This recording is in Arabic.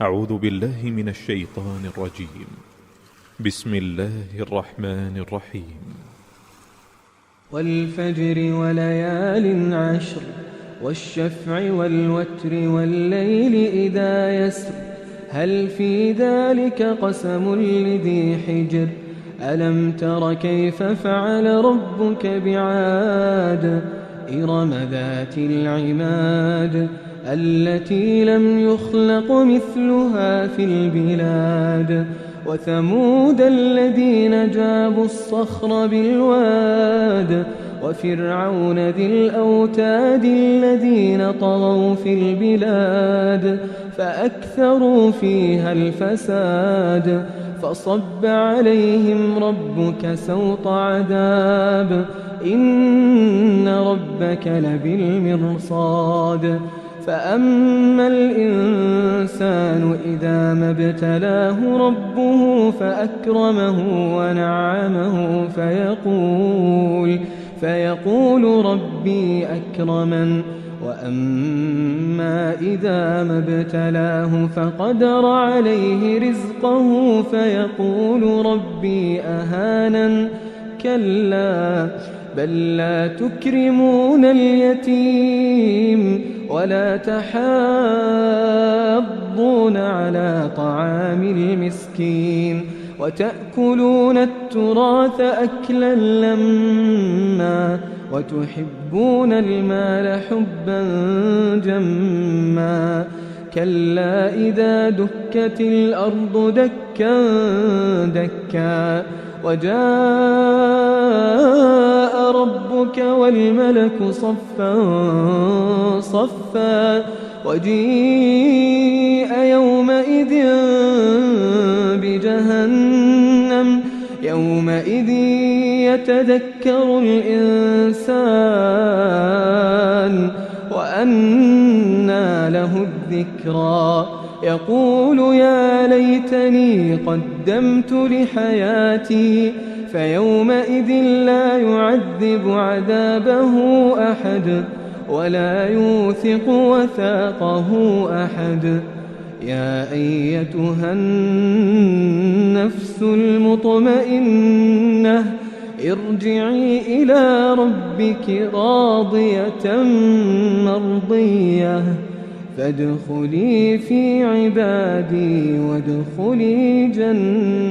أعوذ بالله من الشيطان الرجيم. بسم الله الرحمن الرحيم. والفجر وليال عشر والشفع والوتر والليل إذا يسر هل في ذلك قسم لذي حجر ألم تر كيف فعل ربك بعاد إرم ذات العماد التي لم يخلق مثلها في البلاد وثمود الذين جابوا الصخر بالواد وفرعون ذي الأوتاد الذين طغوا في البلاد فأكثروا فيها الفساد فصب عليهم ربك سوط عذاب إن ربك لبالمرصاد فأما الإنسان إذا ما ابتلاه ربه فأكرمه ونعمه فيقول ربي أكرمن وأما إذا ما ابتلاه فقدر عليه رزقه فيقول ربي أهانن كلا بل لا تكرمون اليتيم ولا تحاضون على طعام المسكين وتأكلون التراث أكلا لما وتحبون المال حبا جما كلا إذا دكت الأرض دكا دكا وجاء ربك والملك صفا صفا وجيء يومئذ بجهنم يومئذ يتذكر الإنسان وأنى له الذكرى يقول يا ليتني قدمت لحياتي فيومئذ لا يعذب عذابه أحد ولا يوثق وثاقه أحد يا أيتها النفس المطمئنة ارجعي إلى ربك راضية مرضية فادخلي في عبادي وادخلي جنتي.